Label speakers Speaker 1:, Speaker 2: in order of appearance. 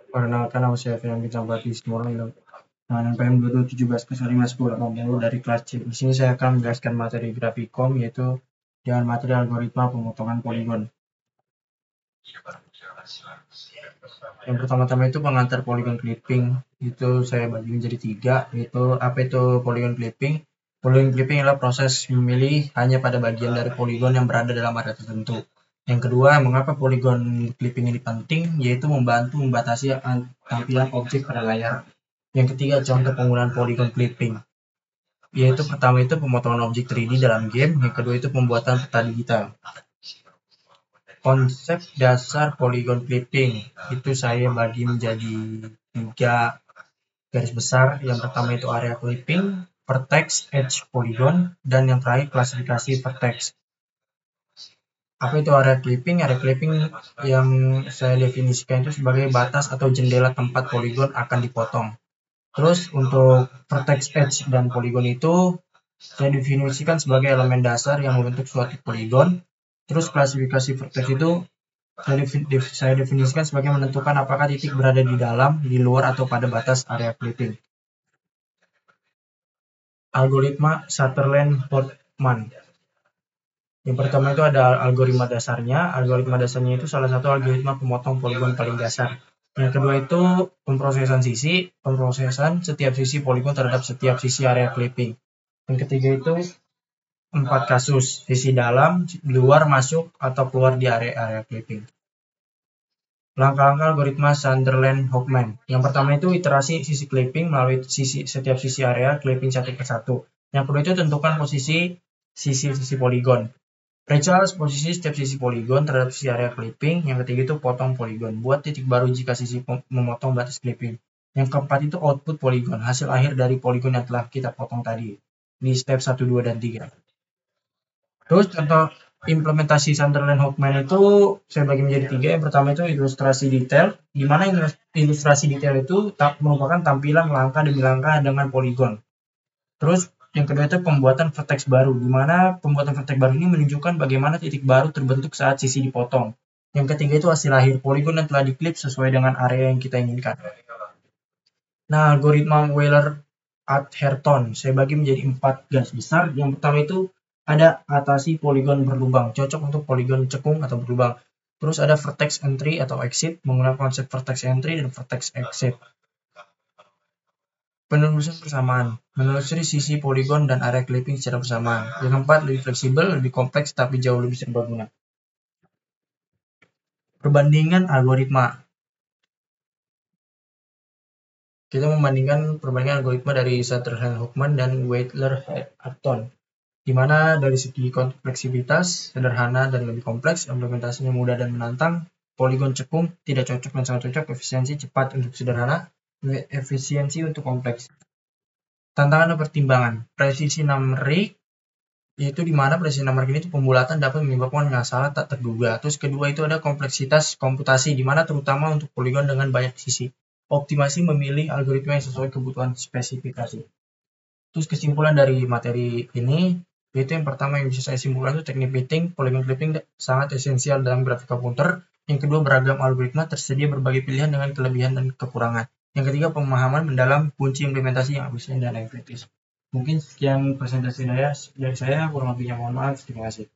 Speaker 1: Perkenalkan, nama saya Fian Bintang Pati Simorang dengan NPM 217/51080 dari kelas C. Di sini saya akan menjelaskan materi grafikom, yaitu dengan materi algoritma pemotongan poligon. Yang pertama-tama itu pengantar poligon clipping, itu saya bagi menjadi 3, yaitu apa itu poligon clipping? Poligon clipping adalah proses memilih hanya pada bagian dari poligon yang berada dalam area tertentu. Yang kedua, mengapa poligon clipping ini penting? Yaitu membantu membatasi tampilan objek pada layar. Yang ketiga, contoh penggunaan poligon clipping. Yaitu pertama itu pemotongan objek 3D dalam game, yang kedua itu pembuatan peta digital. Konsep dasar poligon clipping itu saya bagi menjadi 3 garis besar. Yang pertama itu area clipping, vertex, edge polygon, dan yang terakhir klasifikasi vertex. Apa itu area clipping? Area clipping yang saya definisikan itu sebagai batas atau jendela tempat poligon akan dipotong. Terus untuk vertex, edge, dan poligon itu saya definisikan sebagai elemen dasar yang membentuk suatu poligon. Terus klasifikasi vertex itu saya definisikan sebagai menentukan apakah titik berada di dalam, di luar, atau pada batas area clipping. Algoritma Sutherland-Horstman. Yang pertama itu ada algoritma dasarnya. Algoritma dasarnya itu salah satu algoritma pemotong poligon paling dasar. Yang kedua itu pemrosesan sisi, pemrosesan setiap sisi poligon terhadap setiap sisi area clipping. Yang ketiga itu 4 kasus, sisi dalam, luar, masuk, atau keluar di area clipping. Langkah-langkah algoritma Sutherland-Horstman. Yang pertama itu iterasi sisi clipping melalui setiap sisi area clipping satu persatu. Yang kedua itu tentukan posisi sisi poligon. Periksa posisi setiap sisi poligon terhadap sisi area clipping. Yang ketiga itu potong poligon. Buat titik baru jika sisi memotong batas clipping. Yang keempat itu output poligon, hasil akhir dari poligon yang telah kita potong tadi di step 1, 2, dan 3. Terus contoh implementasi Sutherland-Horstman itu saya bagi menjadi 3. Yang pertama itu ilustrasi detail, di mana ilustrasi detail itu merupakan tampilan langkah demi langkah dengan poligon. Terus yang kedua itu pembuatan vertex baru, di mana pembuatan vertex baru ini menunjukkan bagaimana titik baru terbentuk saat sisi dipotong. Yang ketiga itu hasil akhir poligon yang telah diklip sesuai dengan area yang kita inginkan. Nah, algoritma Wheeler-Atherton saya bagi menjadi 4 garis besar. Yang pertama itu ada atasi poligon berlubang, cocok untuk poligon cekung atau berlubang. Terus ada vertex entry atau exit, menggunakan konsep vertex entry dan vertex exit. Penelusuran bersamaan, menelusuri sisi poligon dan area clipping secara bersamaan. Yang keempat, lebih fleksibel, lebih kompleks, tapi jauh lebih serbaguna. Perbandingan algoritma. Kita membandingkan perbandingan algoritma dari Sutherland-Horstman dan Wheeler-Atherton, di mana dari segi kompleksitas, sederhana dan lebih kompleks, implementasinya mudah dan menantang, poligon cekung, tidak cocok dan sangat cocok, efisiensi cepat untuk sederhana, efisiensi untuk kompleks. Tantangan dan pertimbangan. Presisi numerik, yaitu di mana presisi numerik ini pembulatan dapat menyebabkan masalah tak terduga. Terus kedua itu ada kompleksitas komputasi, di mana terutama untuk poligon dengan banyak sisi. Optimasi memilih algoritma yang sesuai kebutuhan spesifikasi. Terus kesimpulan dari materi ini, yaitu yang pertama yang bisa saya simpulkan itu teknik fitting, polygon clipping sangat esensial dalam grafik komputer. Yang kedua, beragam algoritma tersedia berbagai pilihan dengan kelebihan dan kekurangan. Yang ketiga, pemahaman mendalam kunci implementasi yang efisien dan efektif. Mungkin sekian presentasi dari saya, kurang lebihnya mohon maaf. Terima kasih.